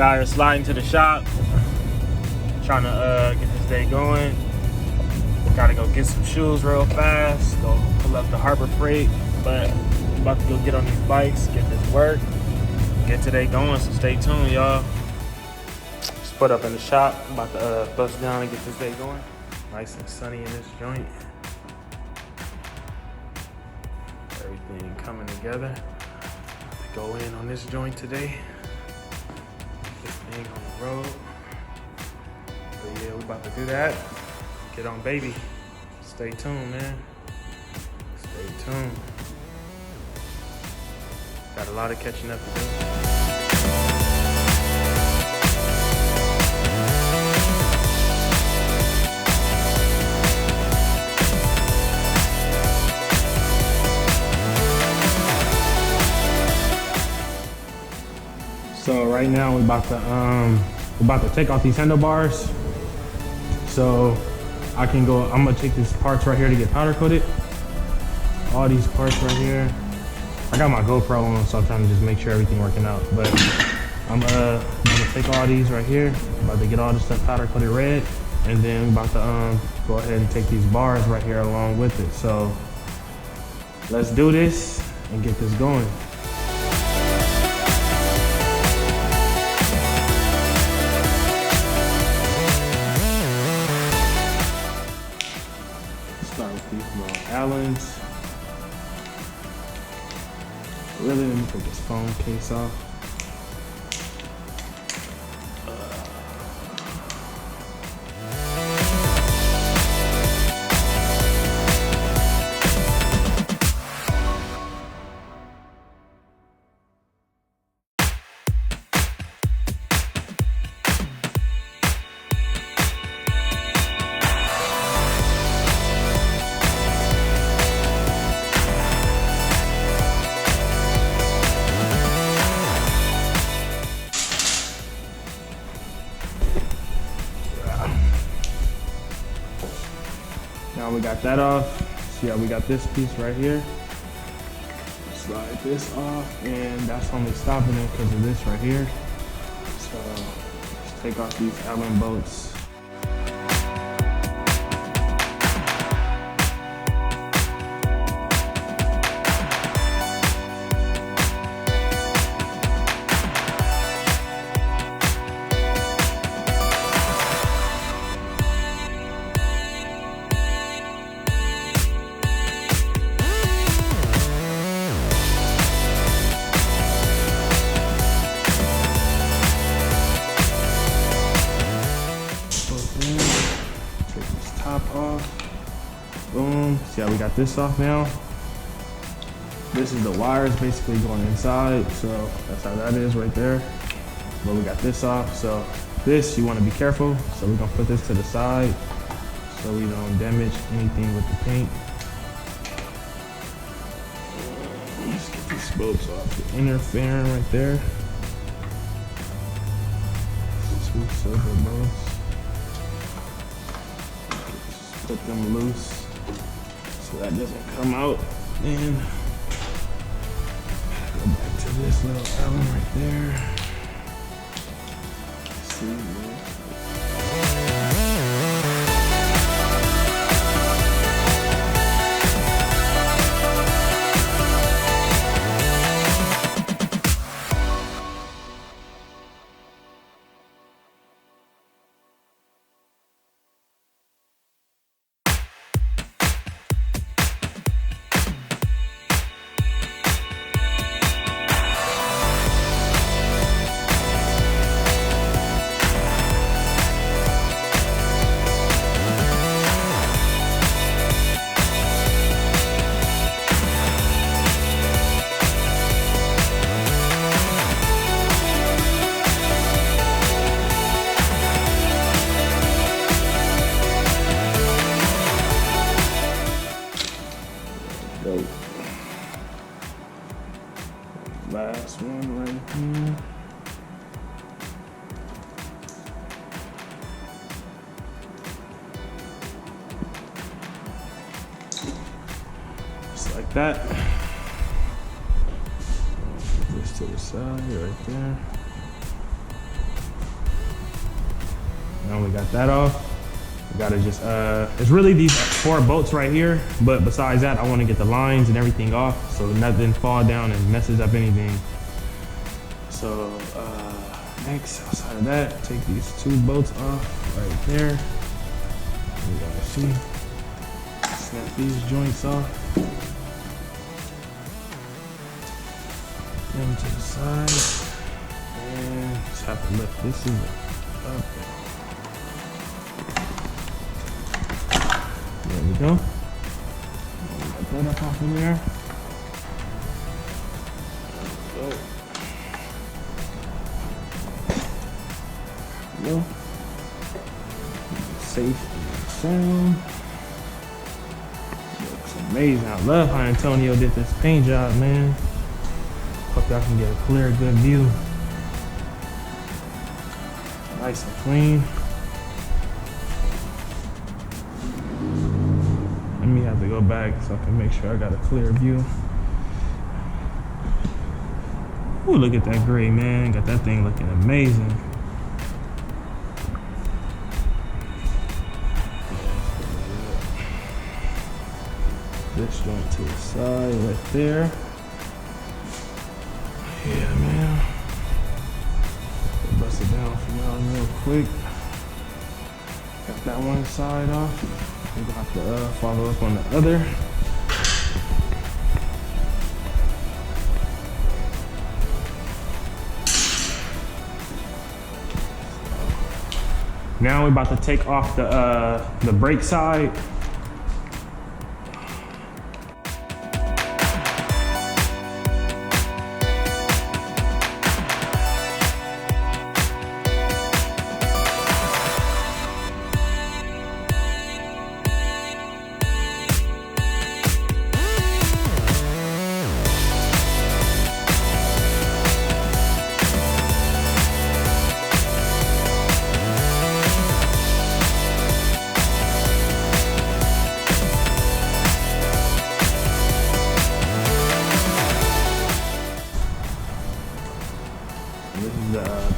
Out here sliding to the shop, trying to get this day going. Gotta go get some shoes real fast, go pull up the Harbor Freight, but I'm about to go get on these bikes, get this work, get today going, so stay tuned, y'all. Just put up in the shop, I'm about to bust down and get this day going. Nice and sunny in this joint. Everything coming together. About to go in on this joint today. Get this thing on the road. But yeah, we about to do that. Get on, baby. Stay tuned, man. Stay tuned. Got a lot of catching up to do. So right now we're about to take off these handlebars. So I can go, I'm gonna take these parts right here to get powder coated. All these parts right here. I got my GoPro on, so I'm trying to just make sure everything working out. But I'm gonna take all these right here. I'm about to get all this stuff powder coated red. And then I'm about to go ahead and take these bars right here along with it. So let's do this and get this going. Start with these little Allens. Really, let me take this phone case off. Now we got that off. See how we got this piece right here. Slide this off, and that's only stopping it because of this right here. So let's take off these Allen bolts. Off. Boom. See how we got this off now? This is the wires basically going inside, so that's how that is right there. But we got this off, so this you want to be careful. So we're gonna put this to the side so we don't damage anything with the paint. Let's get these bolts off the inner fairing right there. 2 silver bolts. Put them loose so that doesn't come out, and go back to this little Allen right there. See, last one right here. Just like that. Put this to the side right there. Now we got that off. We gotta just, it's really these 4 bolts right here, but besides that, I wanna get the lines and everything off so nothing fall down and messes up anything. So, next, outside of that, take these 2 bolts off right there. You gotta see, snap these joints off. Them to the side, and just have to lift this up. There we go. Get that up off in there. There we go. Safe and sound. Looks amazing. I love how Antonio did this paint job, man. Hope y'all can get a clear, good view. Nice and clean. Let me have to go back so I can make sure I got a clear view. Ooh, look at that gray, man. Got that thing looking amazing. This joint to the side right there. Yeah, man. Bust it down for y'all real quick. Got that one side off. We're gonna have to follow up on the other. Now we're about to take off the brake side.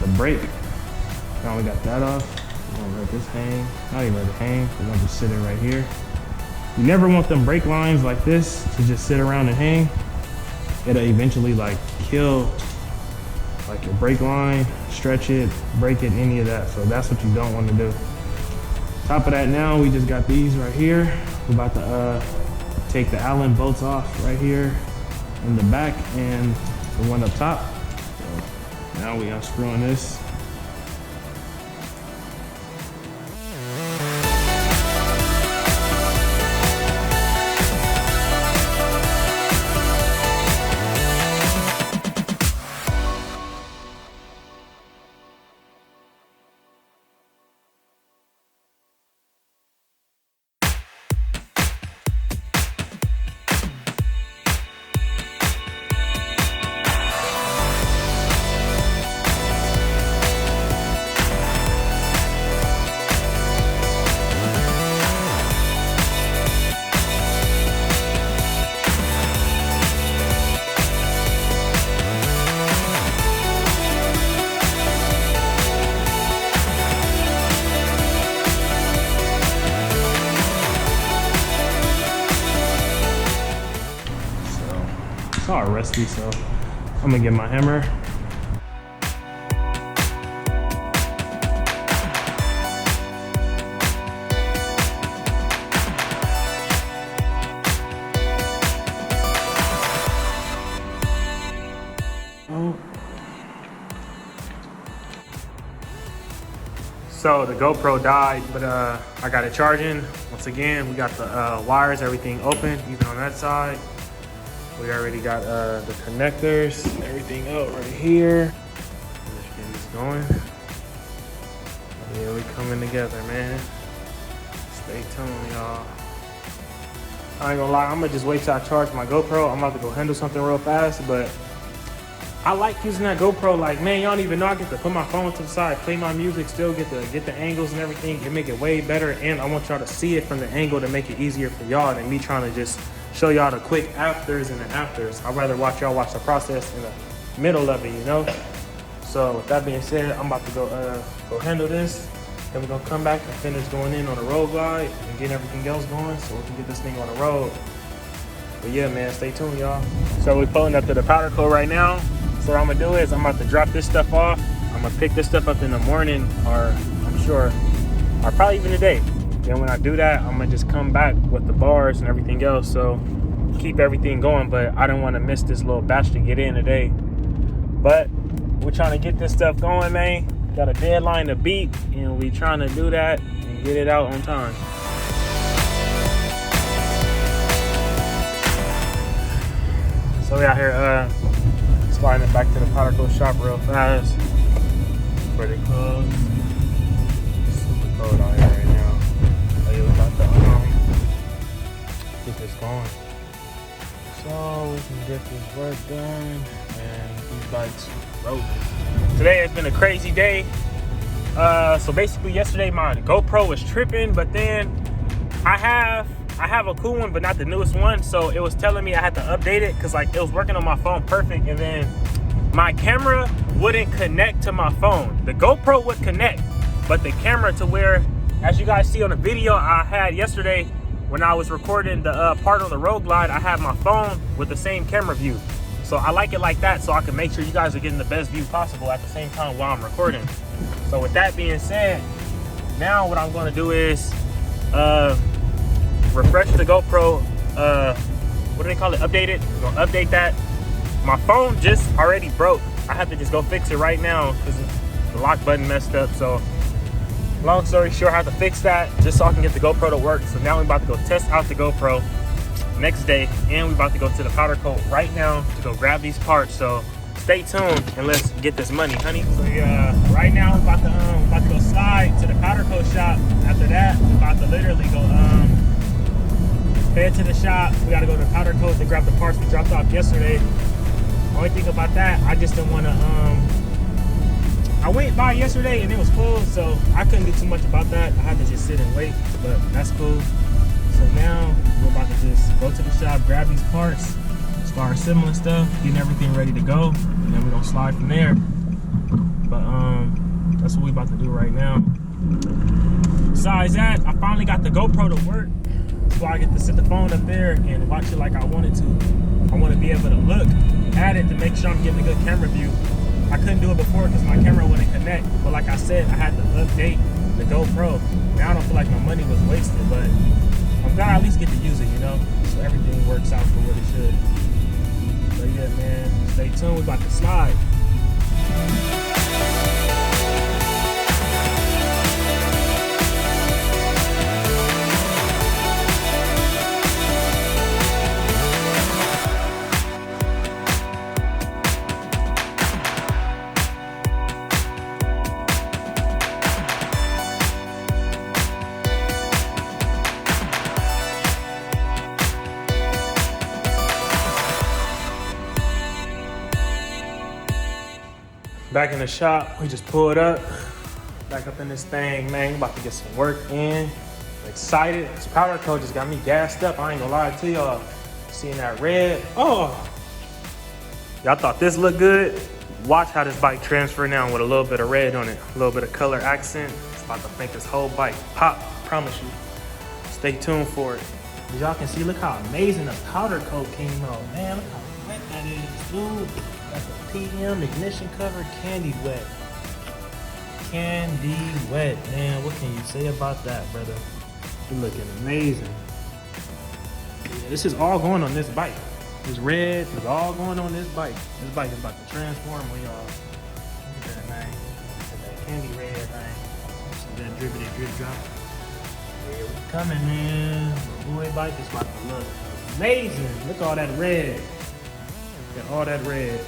The brake. Now we got that off. We're gonna let this hang. Not even let it hang. We're gonna just sit it right here. You never want them brake lines like this to just sit around and hang. It'll eventually like kill like your brake line, stretch it, break it, any of that. So that's what you don't want to do. Top of that, now we just got these right here. We're about to take the Allen bolts off right here in the back and the one up top. So now we unscrewing this. It's all rusty, so I'm gonna get my hammer. So the GoPro died, but I got it charging. Once again, we got the wires, everything open, even on that side. We already got the connectors, everything out right here. Just getting this going. Yeah, we coming together, man. Stay tuned, y'all. I ain't gonna lie, I'm gonna just wait till I charge my GoPro. I'm about to go handle something real fast, but I like using that GoPro. Like, man, y'all don't even know I get to put my phone to the side, play my music, still get the angles and everything, and make it way better. And I want y'all to see it from the angle to make it easier for y'all than me trying to just show y'all the quick afters and the afters. I'd rather watch y'all watch the process in the middle of it, you know? So with that being said, I'm about to go handle this. Then we're gonna come back and finish going in on the road glide and get everything else going so we can get this thing on the road. But yeah, man, stay tuned, y'all. So we're pulling up to the powder coat right now. So what I'm gonna do is I'm about to drop this stuff off. I'm gonna pick this stuff up in the morning, or I'm sure, or probably even today. Then when I do that, I'm gonna just come back with the bars and everything else. So keep everything going, but I don't wanna miss this little batch to get in today. But we're trying to get this stuff going, man. Got a deadline to beat, and we trying to do that and get it out on time. So we out here sliding it back to the powder coat shop real fast. Pretty close. Super cold out here right now. Oh yeah, we about to get this going. So we can get this work done and these bikes rolling. Today has been a crazy day. So basically yesterday my GoPro was tripping, but then I have a cool one, but not the newest one. So it was telling me I had to update it because like it was working on my phone perfect, and then my camera wouldn't connect to my phone. The GoPro would connect, but the camera, to where, as you guys see on the video I had yesterday when I was recording the part on the road glide, I had my phone with the same camera view. So I like it like that so I can make sure you guys are getting the best view possible at the same time while I'm recording. So with that being said, now what I'm gonna do is refresh the GoPro, what do they call it, update it. We're gonna update that. My phone just already broke. I have to just go fix it right now because the lock button messed up. So long story short, I have to fix that just so I can get the GoPro to work. So now we're about to go test out the GoPro next day, and we're about to go to the powder coat right now to go grab these parts. So stay tuned and let's get this money, honey. So yeah, right now we're about to go slide to the powder coat shop. After that, we're about to literally go head to the shop. We got to go to powder coat to grab the parts we dropped off yesterday. Only thing about that, I just didn't want to I went by yesterday and it was closed, so I couldn't do too much about that. I had to just sit and wait, but that's cool. So now we're about to just go to the shop, grab these parts, start assembling stuff, getting everything ready to go, and then we're gonna slide from there. But that's what we're about to do right now. Besides that, I finally got the GoPro to work, so I get to sit the phone up there and watch it like I wanted to. I want to be able to look at it to make sure I'm getting a good camera view. I couldn't do it before because my camera wouldn't connect, but like I said, I had to update the GoPro. Now I don't feel like my money was wasted, but I'm gonna at least get to use it, you know, so everything works out for what it should. So yeah, man, stay tuned. We're about to slide. Back in the shop, we just pulled up. Back up in this thing, man. We're about to get some work in. I'm excited. This powder coat just got me gassed up. I ain't gonna lie to y'all. Seeing that red, oh. Y'all thought this looked good? Watch how this bike transfer now with a little bit of red on it. A little bit of color accent. It's about to make this whole bike pop, promise you. Stay tuned for it. As y'all can see, look how amazing the powder coat came out. Man, look how wet that is, dude. That's a PM ignition cover, candy wet. Candy wet, man. What can you say about that, brother? You're looking amazing. Yeah, this is all going on this bike. This red is all going on this bike. This bike is about to transform on y'all. Look at that, man. Look at that candy red thing. See that drippity drip drop. Yeah, we coming, man. The boy bike is about to look amazing. Look at all that red. Look at all that red.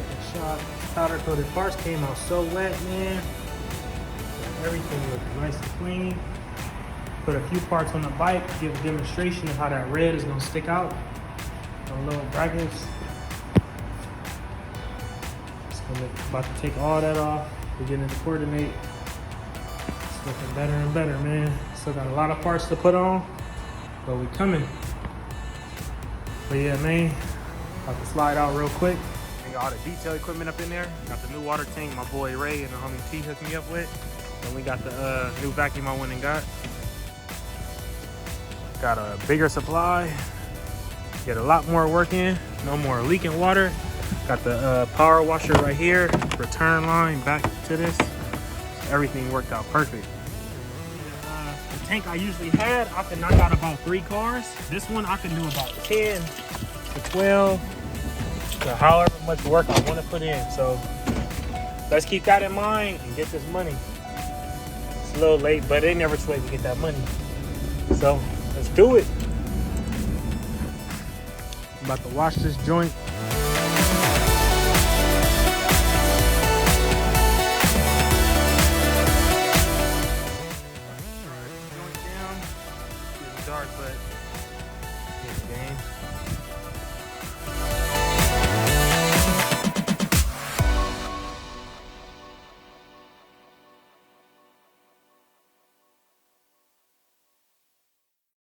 second shot. Powder coated parts came out so wet, man. Everything looked nice and clean. Put a few parts on the bike, give a demonstration of how that red is gonna stick out on little brackets. About to take all that off. We're getting to coordinate. It's looking better and better, man. Still got a lot of parts to put on, but we coming. But yeah, man, about to slide out real quick. We got all the detail equipment up in there. Got the new water tank my boy Ray and the homie T hooked me up with. And we got the new vacuum I went and got. Got a bigger supply. Get a lot more work in. No more leaking water. Got the power washer right here. Return line back to this. Everything worked out perfect. The tank I usually had, I could knock out about 3 cars. This one I can do about 10 to 12 to however much work I want to put in. So let's keep that in mind and get this money. It's a little late, but it never too late to get that money. So let's do it. I'm about to wash this joint.